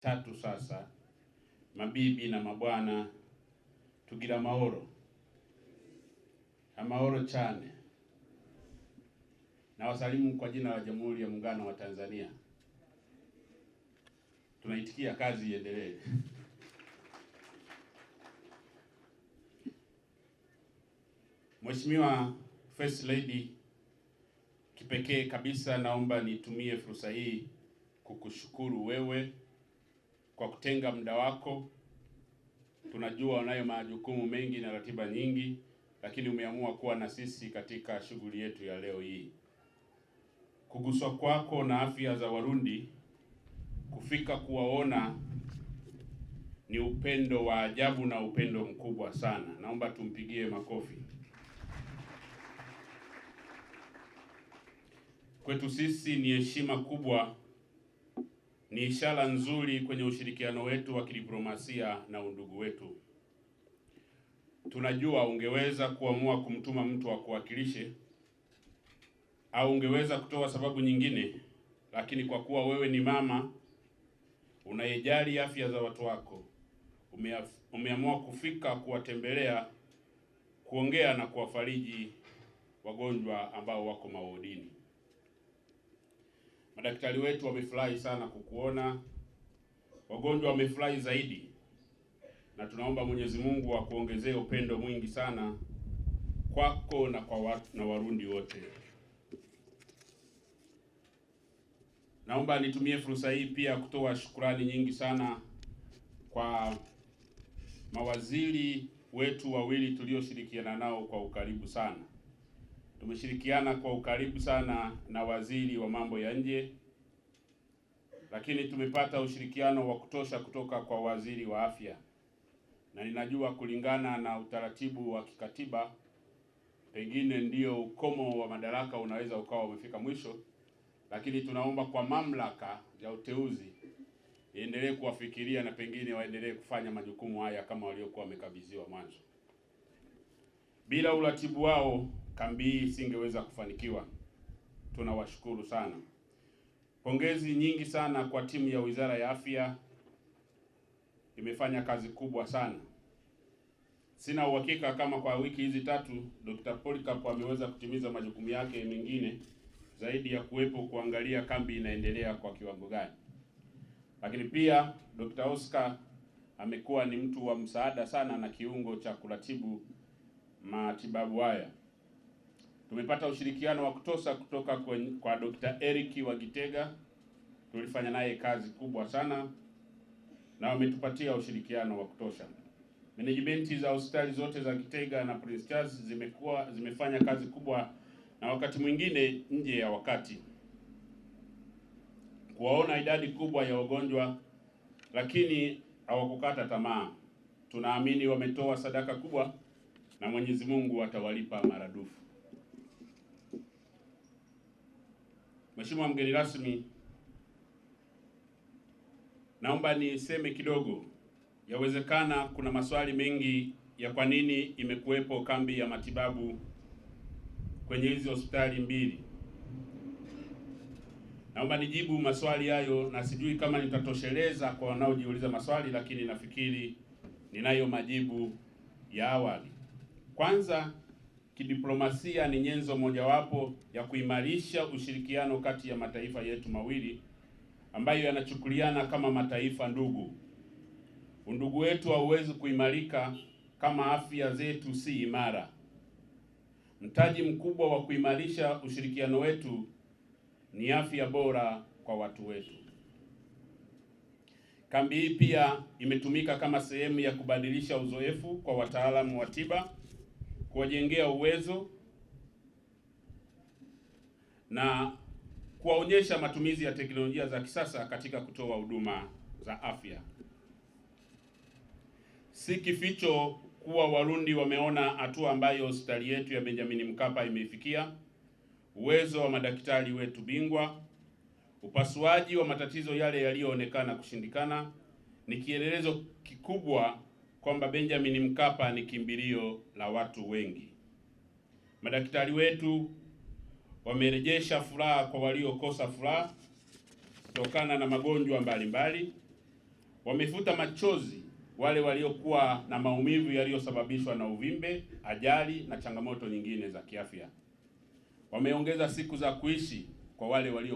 Tatu sasa, mabibi na mabwana, tugira amahoro chane. Na wasalimu kwa jina la Jamhuri ya Muungano wa Tanzania. Tunaitikia kazi iendelee. Mheshimiwa First Lady, kipekee kabisa naomba nitumie fursa hii kukushukuru wewe kwa kutenga muda wako. Tunajua unayo majukumu mengi na ratiba nyingi, lakini umeamua kuwa na sisi katika shughuli yetu ya leo hii. Kuguswa kwako na afya za Warundi, kufika kuwaona ni upendo wa ajabu na upendo mkubwa sana. Naomba tumpigie makofi. Kwetu sisi ni heshima kubwa, ni ishara nzuri kwenye ushirikiano wetu wa kidiplomasia na undugu wetu. Tunajua ungeweza kuamua kumtuma mtu akuwakilishe au ungeweza kutoa sababu nyingine, lakini kwa kuwa wewe ni mama unayejali afya za watu wako, umeamua kufika kuwatembelea, kuongea na kuwafariji wagonjwa ambao wako mahodini. Madaktari wetu wamefurahi sana kukuona, wagonjwa wamefurahi zaidi, na tunaomba Mwenyezi Mungu akuongezee upendo mwingi sana kwako na kwa Warundi wote. Naomba nitumie fursa hii pia kutoa shukrani nyingi sana kwa mawaziri wetu wawili tulioshirikiana nao kwa ukaribu sana. Tumeshirikiana kwa ukaribu sana na waziri wa mambo ya nje, lakini tumepata ushirikiano wa kutosha kutoka kwa waziri wa afya. Na ninajua kulingana na utaratibu wa kikatiba, pengine ndio ukomo wa madaraka unaweza ukawa umefika mwisho, lakini tunaomba kwa mamlaka ya uteuzi iendelee kuwafikiria na pengine waendelee kufanya majukumu haya kama waliokuwa wamekabidhiwa mwanzo. Bila uratibu wao kambi hii isingeweza kufanikiwa. Tunawashukuru sana. Pongezi nyingi sana kwa timu ya Wizara ya Afya, imefanya kazi kubwa sana. Sina uhakika kama kwa wiki hizi tatu Dr. Polycarp ameweza kutimiza majukumu yake mengine zaidi ya kuwepo kuangalia kambi inaendelea kwa kiwango gani. Lakini pia Dr. Oscar amekuwa ni mtu wa msaada sana na kiungo cha kuratibu matibabu haya. Tumepata ushirikiano wa kutosha kutoka kwa Dr. Eric wa Gitega. Tulifanya naye kazi kubwa sana na wametupatia ushirikiano wa kutosha. Management za hospitali zote za Gitega na Prince Charles zimefanya kazi kubwa, na wakati mwingine nje ya wakati, kuwaona idadi kubwa ya wagonjwa, lakini hawakukata tamaa. Tunaamini wametoa sadaka kubwa na Mwenyezi Mungu atawalipa maradufu. Mheshimiwa mgeni rasmi, naomba niseme kidogo. Yawezekana kuna maswali mengi ya kwa nini imekuwepo kambi ya matibabu kwenye hizi hospitali mbili. Naomba nijibu maswali hayo, na sijui kama nitatosheleza kwa wanaojiuliza maswali, lakini nafikiri ninayo majibu ya awali. Kwanza, kidiplomasia ni nyenzo mojawapo ya kuimarisha ushirikiano kati ya mataifa yetu mawili ambayo yanachukuliana kama mataifa ndugu. Undugu wetu hauwezi kuimarika kama afya zetu si imara. Mtaji mkubwa wa kuimarisha ushirikiano wetu ni afya bora kwa watu wetu. Kambi hii pia imetumika kama sehemu ya kubadilisha uzoefu kwa wataalamu wa tiba, kuwajengea uwezo na kuwaonyesha matumizi ya teknolojia za kisasa katika kutoa huduma za afya. Si kificho kuwa Warundi wameona hatua ambayo hospitali yetu ya Benjamin Mkapa imefikia, uwezo wa madaktari wetu bingwa, upasuaji wa matatizo yale yaliyoonekana kushindikana. Ni kielelezo kikubwa kwamba Benjamin Mkapa ni kimbilio la watu wengi. Madaktari wetu wamerejesha furaha kwa waliokosa furaha kutokana na magonjwa mbalimbali. Wamefuta machozi wale waliokuwa na maumivu yaliyosababishwa na uvimbe, ajali na changamoto nyingine za kiafya. Wameongeza siku za kuishi kwa wale walio